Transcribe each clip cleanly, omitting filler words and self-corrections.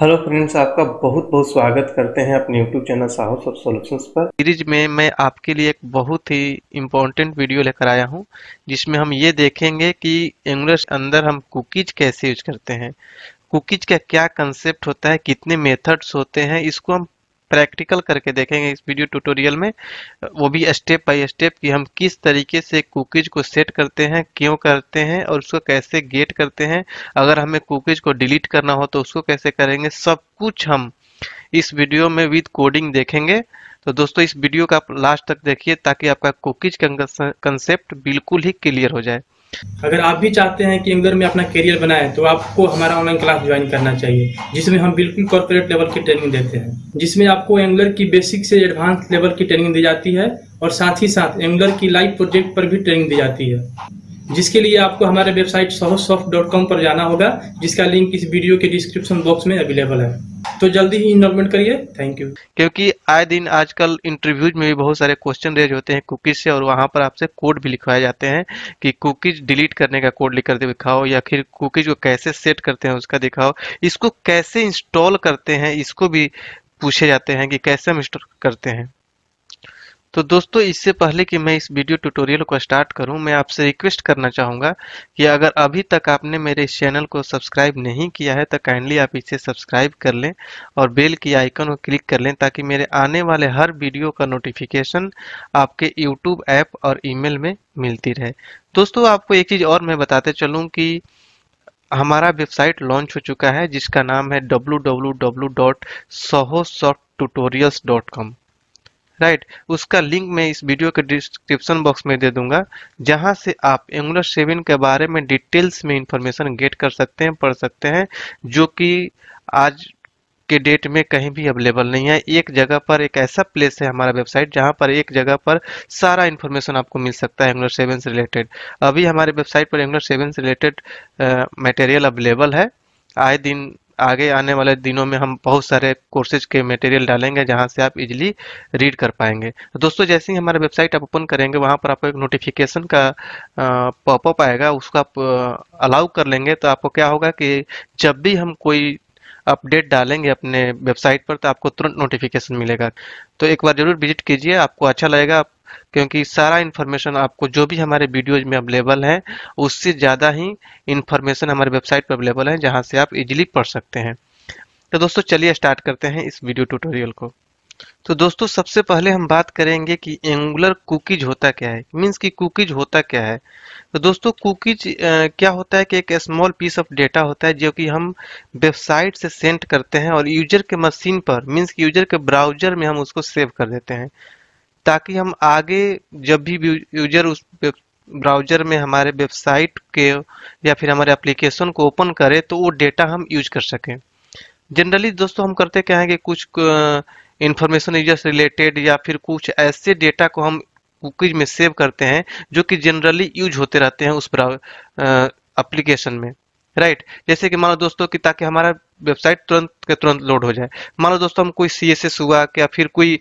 Hello friends, आपका बहुत बहुत स्वागत करते हैं अपने यूट्यूब चैनल साहू सब सॉल्यूशंस पर। सीरीज में मैं आपके लिए एक बहुत ही इम्पोर्टेंट वीडियो लेकर आया हूं, जिसमें हम ये देखेंगे कि एंगुलर के अंदर हम कुकीज कैसे यूज करते हैं। कुकीज का क्या कंसेप्ट होता है, कितने मेथड्स होते हैं, इसको हम प्रैक्टिकल करके देखेंगे इस वीडियो ट्यूटोरियल में। वो भी स्टेप बाय स्टेप कि हम किस तरीके से कुकीज को सेट करते हैं, क्यों करते हैं और उसको कैसे गेट करते हैं। अगर हमें कुकीज को डिलीट करना हो तो उसको कैसे करेंगे, सब कुछ हम इस वीडियो में विद कोडिंग देखेंगे। तो दोस्तों इस वीडियो का आप लास्ट तक देखिए ताकि आपका कुकीज का कंसेप्ट बिल्कुल ही क्लियर हो जाए। अगर आप भी चाहते हैं कि एंगलर में अपना करियर बनाएं तो आपको हमारा ऑनलाइन क्लास ज्वाइन करना चाहिए, जिसमें हम बिल्कुल कॉर्पोरेट लेवल की ट्रेनिंग देते हैं, जिसमें आपको एंगलर की बेसिक से एडवांस लेवल की ट्रेनिंग दी जाती है और साथ ही साथ एंगलर की लाइव प्रोजेक्ट पर भी ट्रेनिंग दी जाती है, जिसके लिए आपको हमारे वेबसाइट sohossoft.com पर जाना होगा, जिसका लिंक इस वीडियो के डिस्क्रिप्शन बॉक्स में अवेलेबल है। तो जल्दी ही इनरोलमेंट करिए। Thank you. क्योंकि आए दिन आजकल इंटरव्यूज में भी बहुत सारे क्वेश्चन रेज होते हैं कुकीज से, और वहां पर आपसे कोड भी लिखवाए जाते हैं कि कुकीज डिलीट करने का कोड लिख कर दिखाओ, या फिर कुकीज को कैसे सेट करते हैं उसका दिखाओ, इसको कैसे इंस्टॉल करते हैं इसको भी पूछे जाते हैं कि कैसे हम इंस्टॉल करते हैं। तो दोस्तों इससे पहले कि मैं इस वीडियो ट्यूटोरियल को स्टार्ट करूं, मैं आपसे रिक्वेस्ट करना चाहूँगा कि अगर अभी तक आपने मेरे इस चैनल को सब्सक्राइब नहीं किया है तो काइंडली आप इसे सब्सक्राइब कर लें और बेल की आइकन को क्लिक कर लें, ताकि मेरे आने वाले हर वीडियो का नोटिफिकेशन आपके यूट्यूब ऐप और ईमेल में मिलती रहे। दोस्तों आपको एक चीज़ और मैं बताते चलूँ कि हमारा वेबसाइट लॉन्च हो चुका है, जिसका नाम है www.sohosofttutorials.com। राइट, उसका लिंक मैं इस वीडियो के डिस्क्रिप्शन बॉक्स में दे दूंगा, जहां से आप एंगुलर 7 के बारे में डिटेल्स में इंफॉर्मेशन गेट कर सकते हैं, पढ़ सकते हैं, जो कि आज के डेट में कहीं भी अवेलेबल नहीं है। एक जगह पर एक ऐसा प्लेस है हमारा वेबसाइट जहां पर एक जगह पर सारा इंफॉर्मेशन आपको मिल सकता है एंगुलर 7 से रिलेटेड। अभी हमारे वेबसाइट पर एंगुलर 7 से रिलेटेड मटेरियल अवेलेबल है। आए दिन आगे आने वाले दिनों में हम बहुत सारे कोर्सेज के मटेरियल डालेंगे जहां से आप इजीली रीड कर पाएंगे। तो दोस्तों जैसे ही हमारा वेबसाइट आप ओपन करेंगे, वहां पर आपको एक नोटिफिकेशन का पॉपअप आएगा, उसको आप अलाउ कर लेंगे तो आपको क्या होगा कि जब भी हम कोई अपडेट डालेंगे अपने वेबसाइट पर तो आपको तुरंत नोटिफिकेशन मिलेगा। तो एक बार जरूर विजिट कीजिए, आपको अच्छा लगेगा, क्योंकि सारा इन्फॉर्मेशन आपको जो भी हमारे वीडियोज में अवेलेबल है उससे ज़्यादा ही इन्फॉर्मेशन हमारे वेबसाइट पर अवेलेबल है, जहां से आप इजीली पढ़ सकते हैं। तो दोस्तों चलिए स्टार्ट करते हैं इस वीडियो ट्यूटोरियल को। तो दोस्तों सबसे पहले हम बात करेंगे कि एंगुलर कुकीज होता क्या है, मीन्स कि कुकीज होता क्या है। तो दोस्तों कुकीज क्या होता है कि एक स्मॉल पीस ऑफ डेटा होता है जो कि हम वेबसाइट से सेंड करते हैं और यूजर के मशीन पर, मीन्स कि यूजर के ब्राउजर में हम उसको सेव कर देते हैं, ताकि हम आगे जब भी यूजर उस ब्राउजर में हमारे वेबसाइट के या फिर हमारे एप्लीकेशन को ओपन करे तो वो डेटा हम यूज कर सकें। जनरली दोस्तों हम करते क्या है कि कुछ इंफॉर्मेशन यूजर से रिलेटेड या फिर कुछ ऐसे डेटा को हम कुकीज में सेव करते हैं जो कि जनरली यूज होते रहते हैं उस एप्लीकेशन में। राइट, जैसे कि मान लो दोस्तों कि ताकि हमारा वेबसाइट तुरंत के तुरंत लोड हो जाए, मान लो दोस्तों हम कोई CSS हुआ या फिर कोई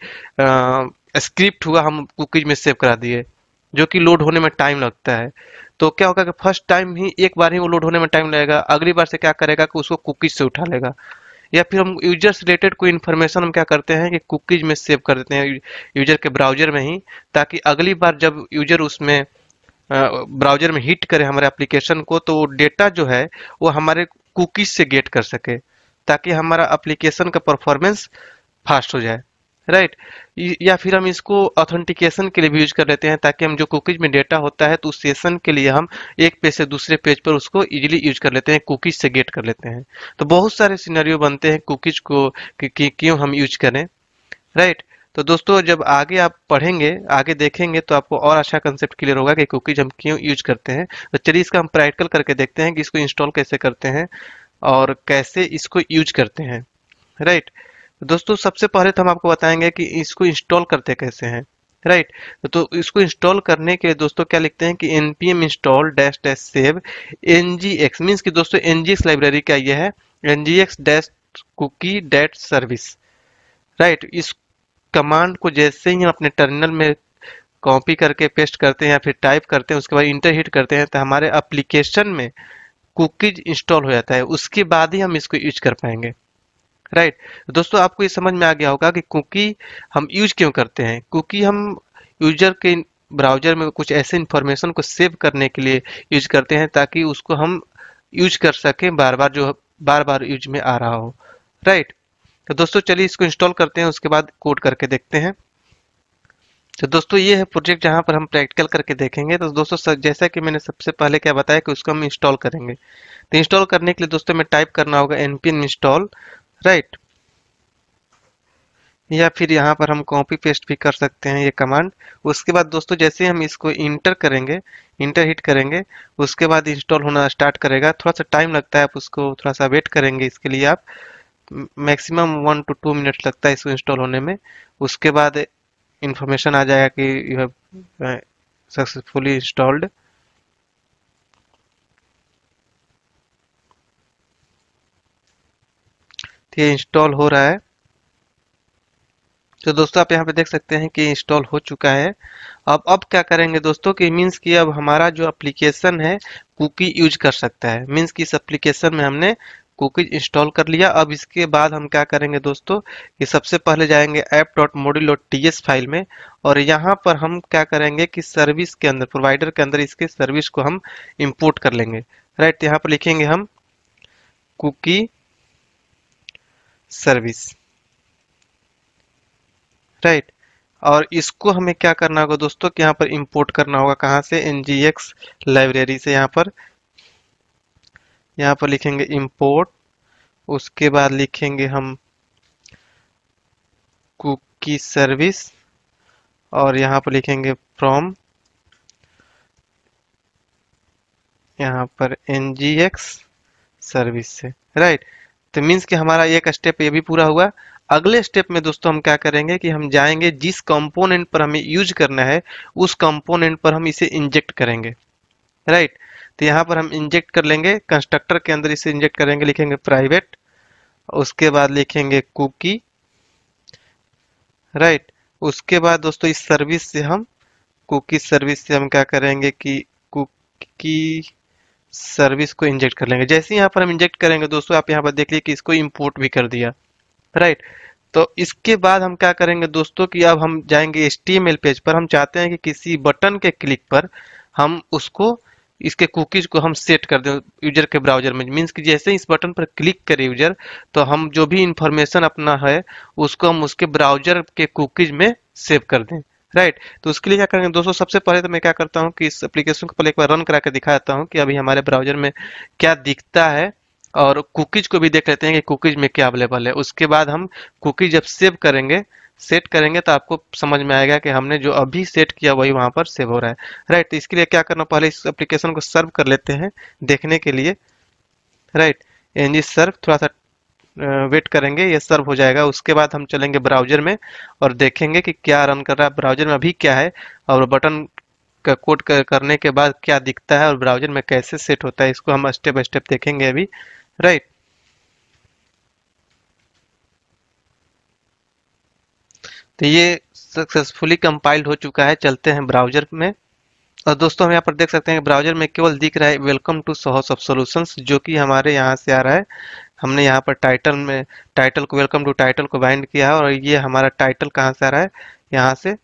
स्क्रिप्ट हुआ हम कुकीज में सेव करा दिए, जो कि लोड होने में टाइम लगता है। तो क्या होगा कि फर्स्ट टाइम ही एक बार ही वो लोड होने में टाइम लगेगा, अगली बार से क्या करेगा कि उसको कुकीज से उठा लेगा। या फिर हम यूजर से रिलेटेड कोई इन्फॉर्मेशन हम क्या करते हैं कि कुकीज में सेव कर देते हैं यूजर के ब्राउजर में ही, ताकि अगली बार जब यूजर उसमें ब्राउजर में हिट करे हमारे एप्लीकेशन को तो डेटा जो है वो हमारे कुकीज से गेट कर सके, ताकि हमारा एप्लीकेशन का परफॉर्मेंस फास्ट हो जाए। राइट, या फिर हम इसको ऑथेंटिकेशन के लिए भी यूज कर लेते हैं, ताकि हम जो कुकीज में डेटा होता है तो उस सेशन के लिए हम एक पेज से दूसरे पेज पर उसको इजीली यूज कर लेते हैं, कुकीज से गेट कर लेते हैं। तो बहुत सारे सिनेरियो बनते हैं कुकीज को कि क्यों हम यूज करें। राइट, तो दोस्तों जब आगे आप पढ़ेंगे, आगे देखेंगे तो आपको और अच्छा कंसेप्ट क्लियर होगा कि कुकीज हम क्यों यूज करते हैं। तो चलिए इसका हम प्रैक्टिकल करके देखते हैं कि इसको इंस्टॉल कैसे करते हैं और कैसे इसको यूज करते हैं। राइट, दोस्तों सबसे पहले तो हम आपको बताएंगे कि इसको इंस्टॉल करते कैसे हैं। राइट, तो इसको इंस्टॉल करने के लिए दोस्तों क्या लिखते हैं कि npm install dash dash save ngx, means कि दोस्तों ngx लाइब्रेरी का ये है ngx dash cookie dash service। Right, इस कमांड को जैसे ही हम अपने टर्मिनल में कॉपी करके पेस्ट करते हैं या फिर टाइप करते हैं, उसके बाद इंटर हिट करते हैं तो हमारे एप्लीकेशन में कुकीज इंस्टॉल हो जाता है, उसके बाद ही हम इसको यूज कर पाएंगे। राइट। दोस्तों आपको ये समझ में आ गया होगा कि कुकी हम यूज क्यों करते हैं। कुकी हम यूजर के ब्राउजर में कुछ ऐसे इंफॉर्मेशन को सेव करने के लिए यूज करते हैं ताकि उसको हम यूज कर सकें बार बार, जो बार बार यूज में आ रहा हो। राइट। तो दोस्तों चलिए इसको इंस्टॉल करते हैं, उसके बाद कोड करके देखते हैं। तो दोस्तों ये है प्रोजेक्ट जहां पर हम प्रैक्टिकल करके देखेंगे। तो दोस्तों जैसा कि मैंने सबसे पहले क्या बताया कि उसको हम इंस्टॉल करेंगे। तो इंस्टॉल करने के लिए दोस्तों में टाइप करना होगा npm install, राइट। या फिर यहाँ पर हम कॉपी पेस्ट भी कर सकते हैं ये कमांड। उसके बाद दोस्तों जैसे हम इसको इंटर करेंगे, इंटर हिट करेंगे, उसके बाद इंस्टॉल होना स्टार्ट करेगा। थोड़ा सा टाइम लगता है, आप उसको थोड़ा सा वेट करेंगे। इसके लिए आप मैक्सिमम 1 to 2 मिनट लगता है इसको इंस्टॉल होने में। उसके बाद इंफॉर्मेशन आ जाएगा कि यू हैव सक्सेसफुली इंस्टॉल्ड। ये इंस्टॉल हो रहा है। तो दोस्तों आप यहाँ पे देख सकते हैं कि इंस्टॉल हो चुका है। अब क्या करेंगे दोस्तों कि मीन्स कि अब हमारा जो एप्लीकेशन है कुकी यूज कर सकता है। मीन्स कि इस एप्लीकेशन में हमने कुकी इंस्टॉल कर लिया। अब इसके बाद हम क्या करेंगे दोस्तों कि सबसे पहले जाएंगे app.module.ts फाइल में, और यहाँ पर हम क्या करेंगे कि सर्विस के अंदर, प्रोवाइडर के अंदर इसके सर्विस को हम इंपोर्ट कर लेंगे। राइट। यहाँ पर लिखेंगे हम कुकी सर्विस, राइट। और इसको हमें क्या करना होगा दोस्तों कि यहाँ पर इंपोर्ट करना होगा। कहाँ से? nginx लाइब्रेरी से। यहाँ पर लिखेंगे इंपोर्ट, उसके बाद लिखेंगे हम कुकी सर्विस, और यहाँ पर लिखेंगे फ्रॉम, यहाँ पर nginx सर्विस से, राइट। तो मीन्स कि हमारा एक स्टेप ये भी पूरा हुआ। अगले स्टेप में दोस्तों हम क्या करेंगे कि हम जाएंगे जिस कंपोनेंट पर हमें यूज करना है उस कंपोनेंट पर हम इसे इंजेक्ट करेंगे, राइट। तो यहाँ पर हम इंजेक्ट कर लेंगे, कंस्ट्रक्टर के अंदर इसे इंजेक्ट करेंगे। लिखेंगे प्राइवेट, उसके बाद लिखेंगे कुकी, राइट। उसके बाद दोस्तों इस सर्विस से हम, कुकी सर्विस से हम क्या करेंगे कि कुकी सर्विस को इंजेक्ट कर लेंगे। जैसे ही यहाँ पर हम इंजेक्ट करेंगे दोस्तों, आप यहाँ पर देख लीजिए कि इसको इंपोर्ट भी कर दिया, राइट। तो इसके बाद हम क्या करेंगे दोस्तों कि अब हम जाएंगे HTML पेज पर। हम चाहते हैं कि किसी बटन के क्लिक पर हम उसको, इसके कुकीज को हम सेट कर दें यूजर के ब्राउजर में। मीन्स कि जैसे ही इस बटन पर क्लिक करे यूजर, तो हम जो भी इंफॉर्मेशन अपना है उसको हम उसके ब्राउजर के कुकीज में सेव कर दें, राइट। तो उसके लिए क्या करेंगे दोस्तों, सबसे पहले तो मैं क्या करता हूँ कि इस एप्लीकेशन को पहले एक बार रन करा के दिखाता हूँ कि अभी हमारे ब्राउजर में क्या दिखता है, और कुकीज को भी देख लेते हैं कि कुकीज में क्या अवेलेबल है। उसके बाद हम कुकीज जब सेव करेंगे, सेट करेंगे, तो आपको समझ में आएगा कि हमने जो अभी सेट किया वही वहां पर सेव हो रहा है, राइट। तो इसके लिए क्या करना, पहले इस एप्लीकेशन को सर्व कर लेते हैं देखने के लिए, राइट। ng सर्व, थोड़ा सा वेट करेंगे, ये सर्व हो जाएगा। उसके बाद हम चलेंगे ब्राउजर में और देखेंगे कि क्या रन कर रहा है ब्राउजर में, अभी क्या है, और बटन का कोड करने के बाद क्या दिखता है और ब्राउजर में कैसे सेट होता है। इसको हम स्टेप बाय स्टेप देखेंगे अभी, राइट। तो ये सक्सेसफुली कंपाइल्ड हो चुका है। चलते हैं ब्राउजर में, और दोस्तों हम यहाँ पर देख सकते हैं कि ब्राउजर में केवल दिख रहा है वेलकम टू सोहो सब सॉल्यूशंस, जो कि हमारे यहाँ से आ रहा है। हमने यहाँ पर टाइटल में, टाइटल को, वेलकम टू टाइटल को बाइंड किया है, और ये हमारा टाइटल कहाँ से आ रहा है, यहाँ से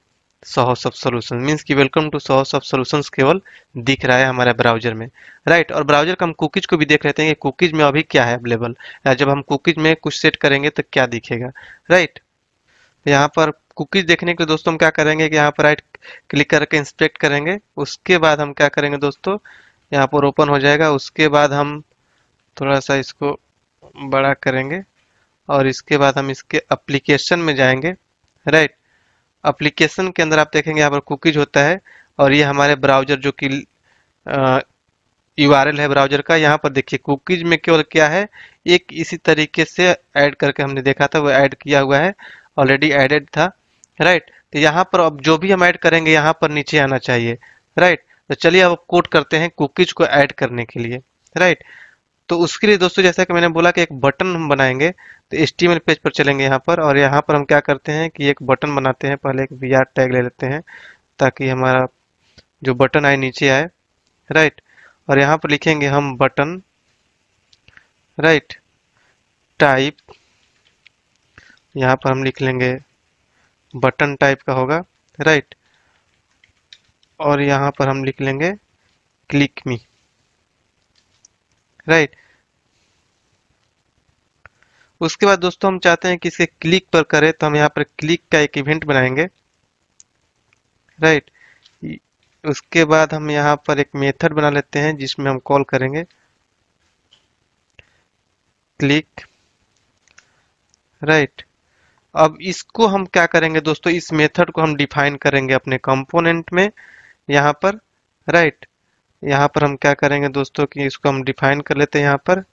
सोहो सब सॉल्यूशन। मीन्स कि वेलकम टू सोहो सब सॉल्यूशंस केवल दिख रहा है हमारे ब्राउजर में, राइट। और ब्राउजर का हम कुकीज को भी देख लेते हैं कि कुकीज में अभी क्या है अवेलेबल, जब हम कुकीज में कुछ सेट करेंगे तो क्या दिखेगा, राइट। यहाँ पर कुकीज देखने के लिए दोस्तों हम क्या करेंगे कि यहाँ पर राइट क्लिक करके इंस्पेक्ट करेंगे। उसके बाद हम क्या करेंगे दोस्तों, यहाँ पर ओपन हो जाएगा। उसके बाद हम थोड़ा सा इसको बड़ा करेंगे, और इसके बाद हम इसके एप्लीकेशन में जाएंगे, राइट। एप्लीकेशन के अंदर आप देखेंगे यहाँ पर कुकीज होता है, और ये हमारे ब्राउजर जो कि URL है ब्राउजर का। यहाँ पर देखिए कुकीज में केवल क्या है, एक इसी तरीके से ऐड करके हमने देखा था, वो ऐड किया हुआ है, ऑलरेडी एडेड था, राइट। तो यहाँ पर अब जो भी हम ऐड करेंगे यहाँ पर नीचे आना चाहिए, राइट। तो चलिए अब कोड करते हैं कुकीज को ऐड करने के लिए, राइट। तो उसके लिए दोस्तों जैसा कि मैंने बोला कि एक बटन हम बनाएंगे, तो HTML पेज पर चलेंगे यहाँ पर, और यहाँ पर हम क्या करते हैं कि एक बटन बनाते हैं। पहले एक VR टैग ले लेते हैं ताकि हमारा जो बटन आए नीचे आए, राइट। और यहाँ पर लिखेंगे हम बटन, राइट, टाइप यहाँ पर हम लिख लेंगे बटन टाइप का होगा, राइट। और यहाँ पर हम लिख लेंगे क्लिक मी, राइट। उसके बाद दोस्तों हम चाहते हैं कि इसे क्लिक पर करें, तो हम यहाँ पर क्लिक का एक इवेंट बनाएंगे, राइट। उसके बाद हम यहाँ पर एक मेथड बना लेते हैं जिसमें हम कॉल करेंगे क्लिक, राइट। अब इसको हम क्या करेंगे दोस्तों, इस मेथड को हम डिफाइन करेंगे अपने कंपोनेंट में यहाँ पर, राइट। यहाँ पर हम क्या करेंगे दोस्तों कि इसको हम डिफाइन कर लेते हैं यहाँ पर।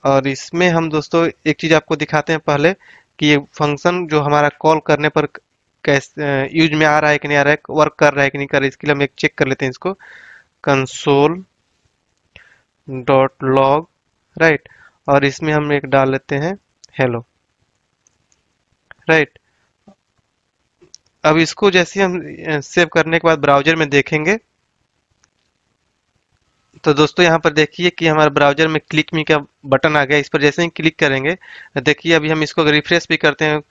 और इसमें हम दोस्तों एक चीज आपको दिखाते हैं पहले कि ये फंक्शन जो हमारा कॉल करने पर कैसे यूज में आ रहा है कि नहीं आ रहा है, वर्क कर रहा है कि नहीं कर रहा है, इसके लिए हम एक चेक कर लेते हैं इसको, कंसोल डॉट लॉग, राइट। और इसमें हम एक डाल लेते हैं हेलो, राइट। अब इसको जैसे हम सेव करने के बाद ब्राउजर में देखेंगे तो दोस्तों यहाँ पर देखिए कि हमारे ब्राउजर में क्लिक मी का बटन आ गया। इस पर जैसे ही क्लिक करेंगे, देखिए अभी हम इसको रिफ्रेश भी करते हैं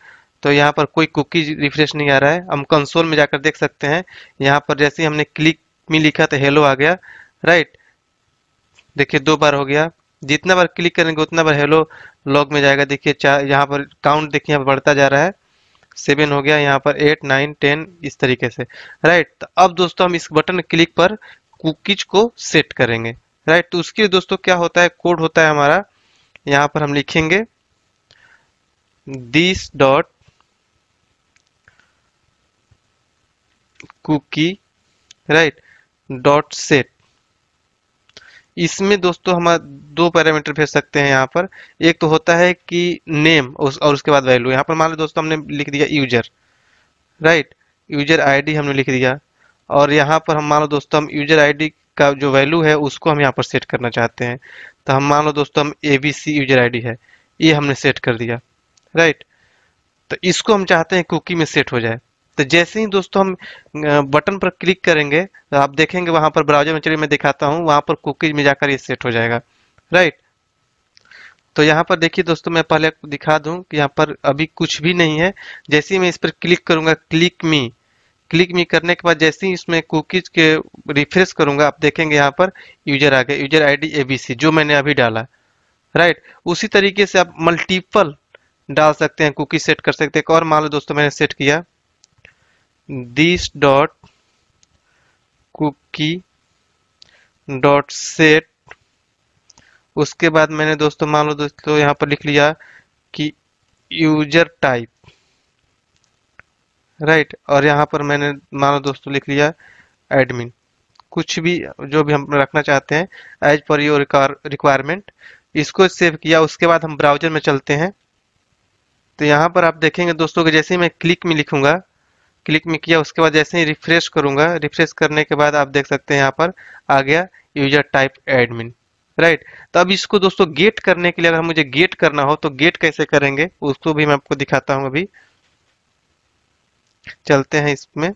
तो यहाँ पर कोई कुकी रिफ्रेश नहीं आ रहा है। हम कंसोल में जाकर देख सकते हैं, यहाँ पर जैसे ही हमने क्लिक मी लिखा तो हेलो आ गया, राइट। देखिए 2 बार हो गया, जितना बार क्लिक करेंगे उतना बार हेलो लॉग में जाएगा। देखिए यहाँ पर काउंट देखिए यहाँ पर बढ़ता जा रहा है, 7 हो गया, यहाँ पर 8 9 10 इस तरीके से, राइट। तो अब दोस्तों हम इस बटन क्लिक पर कुकीज को सेट करेंगे, राइट। तो उसके लिए दोस्तों क्या होता है, कोड होता है हमारा, यहाँ पर हम लिखेंगे this dot cookie, right, dot set. इसमें दोस्तों हम 2 पैरामीटर भेज सकते हैं यहाँ पर। एक तो होता है कि नेम और उसके बाद वैल्यू। यहाँ पर मान लो दोस्तों हमने लिख दिया यूजर, राइट, यूजर आईडी हमने लिख दिया। और यहाँ पर हम मान लो दोस्तों हम यूजर आईडी का जो वैल्यू है उसको हम यहाँ पर सेट करना चाहते हैं। तो हम मान लो दोस्तों हम एबीसी यूजर आईडी है, ये हमने सेट कर दिया, राइट। तो इसको हम चाहते हैं कुकी में सेट हो जाए। तो जैसे ही दोस्तों हम बटन पर क्लिक करेंगे तो आप देखेंगे वहां पर ब्राउजर में, चलिए मैं दिखाता हूं, वहां पर कुकीज में जाकर ये सेट हो जाएगा, राइट। तो यहाँ पर देखिए दोस्तों मैं पहले आपको दिखा दूं कि यहाँ पर अभी कुछ भी नहीं है। जैसे ही मैं इस पर क्लिक करूंगा क्लिक मी करने के बाद जैसे ही इसमें कुकीज के रिफ्रेश करूंगा, आप देखेंगे यहाँ पर यूजर आ गया, यूजर आईडी एबीसी जो मैंने अभी डाला, राइट। उसी तरीके से आप मल्टीपल डाल सकते हैं, कुकी सेट कर सकते हैं। एक और मान लो दोस्तों मैंने सेट किया this dot cookie dot set. उसके बाद मैंने दोस्तों मान लो दोस्तों यहाँ पर लिख लिया कि यूजर टाइप, राइट। और यहाँ पर मैंने मान लो दोस्तों लिख लिया एडमिन, कुछ भी जो भी हम रखना चाहते हैं एज पर योर रिक्वायरमेंट। इसको सेव किया। उसके बाद हम ब्राउजर में चलते हैं। तो यहाँ पर आप देखेंगे दोस्तों कि जैसे ही मैं क्लिक में लिखूंगा, क्लिक में किया, उसके बाद जैसे ही रिफ्रेश करूंगा, रिफ्रेश करने के बाद आप देख सकते हैं यहाँ पर आ गया यूजर टाइप एडमिन, राइट। तो अब इसको दोस्तों गेट करने के लिए अगर मुझे गेट करना हो तो गेट कैसे करेंगे उसको भी मैं आपको दिखाता हूँ। अभी चलते हैं इसमें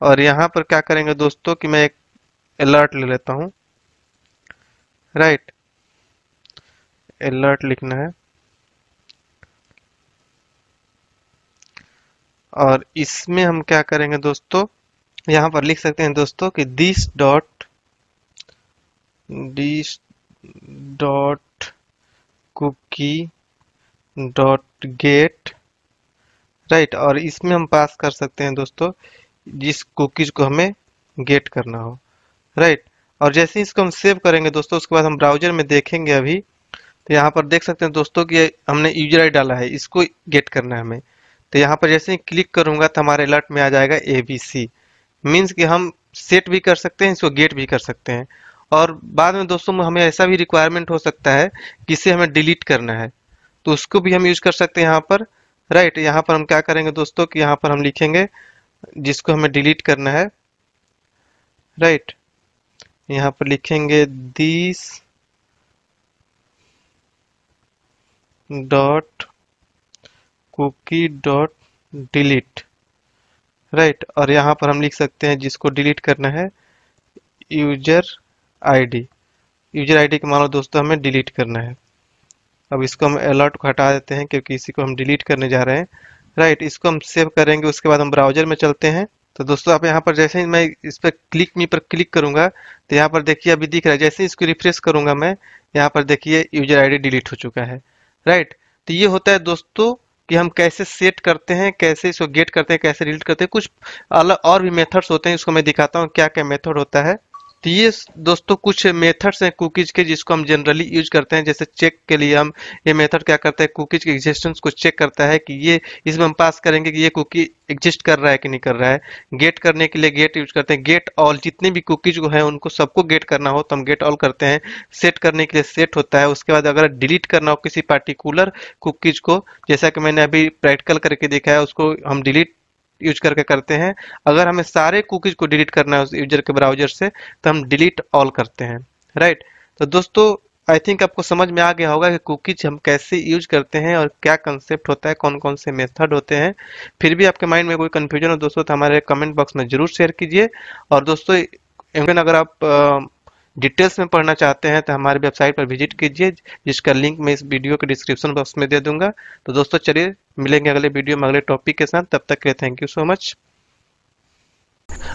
और यहाँ पर क्या करेंगे दोस्तों कि मैं एक अलर्ट ले लेता हूँ, राइट। अलर्ट लिखना है और इसमें हम क्या करेंगे दोस्तों, यहाँ पर लिख सकते हैं दोस्तों कि this dot cookie dot get, right. और इसमें हम पास कर सकते हैं दोस्तों जिस कुकीज को हमें गेट करना हो, राइट। और जैसे ही इसको हम सेव करेंगे दोस्तों, उसके बाद हम ब्राउजर में देखेंगे अभी, तो यहाँ पर देख सकते हैं दोस्तों कि हमने यूजर आईडी डाला है, इसको गेट करना है हमें। तो यहाँ पर जैसे ही क्लिक करूंगा तो हमारे अलर्ट में आ जाएगा एबीसी, मीन्स कि हम सेट भी कर सकते हैं, इसको गेट भी कर सकते हैं। और बाद में दोस्तों हमें ऐसा भी रिक्वायरमेंट हो सकता है कि इसे हमें डिलीट करना है, तो उसको भी हम यूज कर सकते हैं यहाँ पर, राइट। यहाँ पर हम क्या करेंगे दोस्तों कि यहाँ पर हम लिखेंगे जिसको हमें डिलीट करना है, राइट। यहाँ पर लिखेंगे this dot cookie dot delete, right. और यहाँ पर हम लिख सकते हैं जिसको डिलीट करना है यूजर आईडी, यूजर आईडी को मान लो दोस्तों हमें डिलीट करना है, अब इसको हम अलर्ट को हटा देते हैं क्योंकि इसी को हम डिलीट करने जा रहे हैं। राइट, इसको हम सेव करेंगे, उसके बाद हम ब्राउजर में चलते हैं। तो दोस्तों आप यहाँ पर जैसे ही मैं इस पर क्लिक करूंगा तो यहाँ पर देखिए अभी दिख रहा है। जैसे ही इसको रिफ्रेश करूंगा मैं, यहाँ पर देखिए यूजर आईडी डिलीट हो चुका है। राइट, तो ये होता है दोस्तों कि हम कैसे सेट करते हैं, कैसे इसको गेट करते हैं, कैसे डिलीट करते हैं। कुछ अलग और भी मेथड्स होते हैं, इसको मैं दिखाता हूँ क्या क्या मेथड होता है। तो ये दोस्तों कुछ मेथड्स हैं कुकीज के जिसको हम जनरली यूज करते हैं। जैसे चेक के लिए हम ये मेथड क्या करता है, कुकीज के एग्जिस्टेंस को चेक करता है कि ये इसमें हम पास करेंगे कि ये कुकी एग्जिस्ट कर रहा है कि नहीं कर रहा है। गेट करने के लिए गेट यूज करते हैं, गेट ऑल, जितने भी कुकीज को है उनको सबको गेट करना हो तो हम गेट ऑल करते हैं। सेट करने के लिए सेट होता है। उसके बाद अगर डिलीट करना हो किसी पार्टिकुलर कुकीज को, जैसा कि मैंने अभी प्रैक्टिकल करके देखा है, उसको हम डिलीट यूज करके करते हैं। अगर हमें सारे कुकीज को डिलीट करना है उस यूजर के ब्राउजर से तो हम डिलीट ऑल करते हैं। राइट, तो दोस्तों आई थिंक आपको समझ में आ गया होगा कि कुकीज हम कैसे यूज करते हैं और क्या कंसेप्ट होता है, कौन कौन से मेथड होते हैं। फिर भी आपके माइंड में कोई कंफ्यूजन हो दोस्तों तो हमारे कमेंट बॉक्स में जरूर शेयर कीजिए। और दोस्तों अगर आप डिटेल्स में पढ़ना चाहते हैं तो हमारे वेबसाइट पर विजिट कीजिए, जिसका लिंक मैं इस वीडियो के डिस्क्रिप्शन बॉक्स में दे दूंगा। तो दोस्तों चलिए मिलेंगे अगले वीडियो में अगले टॉपिक के साथ, तब तक के लिए थैंक यू सो मच।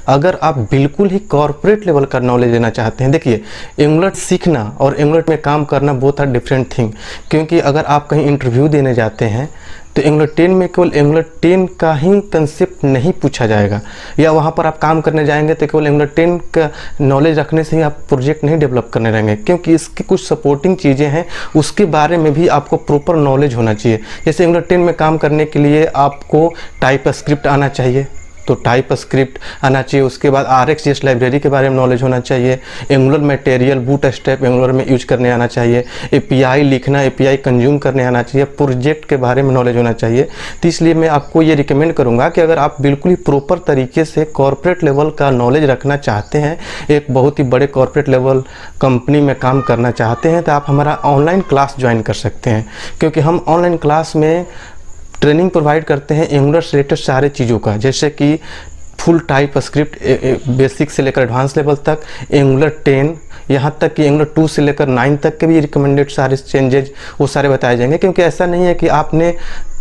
अगर आप बिल्कुल ही कॉर्पोरेट लेवल का नॉलेज लेना चाहते हैं, देखिए एंगुलर सीखना और एंगुलर में काम करना बोथ आर डिफरेंट थिंग। क्योंकि अगर आप कहीं इंटरव्यू देने जाते हैं तो एंगुलर 10 में केवल एंगुलर 10 का ही कंसेप्ट नहीं पूछा जाएगा, या वहाँ पर आप काम करने जाएंगे तो केवल एंगुलर 10 का नॉलेज रखने से ही आप प्रोजेक्ट नहीं डेवलप करने रहेंगे। क्योंकि इसकी कुछ सपोर्टिंग चीज़ें हैं, उसके बारे में भी आपको प्रॉपर नॉलेज होना चाहिए। जैसे एंगुलर 10 में काम करने के लिए आपको टाइप स्क्रिप्ट आना चाहिए, तो टाइप स्क्रिप्ट आना चाहिए। उसके बाद RxJS लाइब्रेरी के बारे में नॉलेज होना चाहिए। एंगुलर मटेरियल बूटस्ट्रैप एंगुलर में यूज करने आना चाहिए। API लिखना, API कंज्यूम करने आना चाहिए। प्रोजेक्ट के बारे में नॉलेज होना चाहिए। तो इसलिए मैं आपको ये रिकमेंड करूंगा कि अगर आप बिल्कुल ही प्रॉपर तरीके से कॉर्पोरेट लेवल का नॉलेज रखना चाहते हैं, एक बहुत ही बड़े कॉर्पोरेट लेवल कंपनी में काम करना चाहते हैं, तो आप हमारा ऑनलाइन क्लास ज्वाइन कर सकते हैं। क्योंकि हम ऑनलाइन क्लास में ट्रेनिंग प्रोवाइड करते हैं एंगुलर से रिलेटेड सारे चीज़ों का, जैसे कि फुल टाइप स्क्रिप्ट बेसिक से लेकर एडवांस लेवल तक, एंगुलर 10, यहाँ तक कि एंगुलर 2 से लेकर 9 तक के भी रिकमेंडेड सारे चेंजेज वो सारे बताए जाएंगे। क्योंकि ऐसा नहीं है कि आपने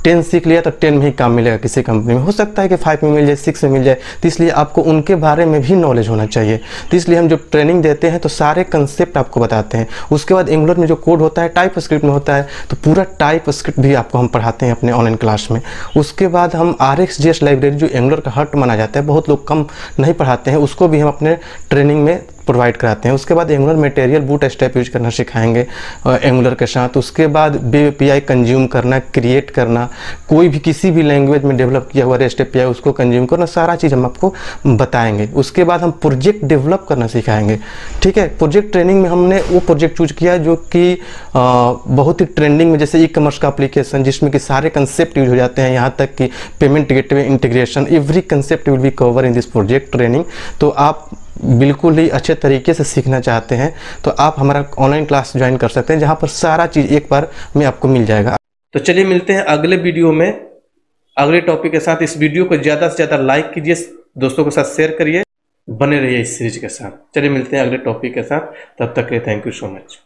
10 सीख लिया तो 10 में ही काम मिलेगा किसी कंपनी में, हो सकता है कि 5 में मिल जाए, 6 में मिल जाए। तो इसलिए आपको उनके बारे में भी नॉलेज होना चाहिए। तो इसलिए हम जो ट्रेनिंग देते हैं तो सारे कंसेप्ट आपको बताते हैं। उसके बाद एंगुलर में जो कोड होता है टाइप स्क्रिप्ट में होता है, तो पूरा टाइप स्क्रिप्ट भी आपको हम पढ़ाते हैं अपने ऑनलाइन क्लास में। उसके बाद हम RxJS लाइब्रेरी जो एंगुलर का हार्ट माना जाता है, बहुत लोग कम नहीं पढ़ाते हैं, उसको भी हम अपने ट्रेनिंग में प्रोवाइड कराते हैं। उसके बाद एंगुलर मटेरियल बूटस्ट्रैप यूज करना सिखाएंगे एंगुलर के साथ। उसके बाद API कंज्यूम करना, क्रिएट करना, कोई भी किसी भी लैंग्वेज में डेवलप किया हुआ REST API उसको कंज्यूम करना, सारा चीज़ हम आपको बताएंगे। उसके बाद हम प्रोजेक्ट डेवलप करना सिखाएंगे। ठीक है, प्रोजेक्ट ट्रेनिंग में हमने वो प्रोजेक्ट चूज किया जो कि बहुत ही ट्रेंडिंग में, जैसे ई-कॉमर्स का एप्लीकेशन जिसमें कि सारे कंसेप्ट यूज हो जाते हैं, यहाँ तक कि payment gateway integration, every concept will be cover in this project training. तो आप बिल्कुल ही अच्छे तरीके से सीखना चाहते हैं तो आप हमारा ऑनलाइन क्लास ज्वाइन कर सकते हैं, जहां पर सारा चीज़ एक बार में आपको मिल जाएगा। तो चलिए मिलते हैं अगले वीडियो में अगले टॉपिक के साथ। इस वीडियो को ज़्यादा से ज़्यादा लाइक कीजिए, दोस्तों के साथ शेयर करिए, बने रहिए इस सीरीज के साथ। चलिए मिलते हैं अगले टॉपिक के साथ, तब तक के लिए थैंक यू सो मच।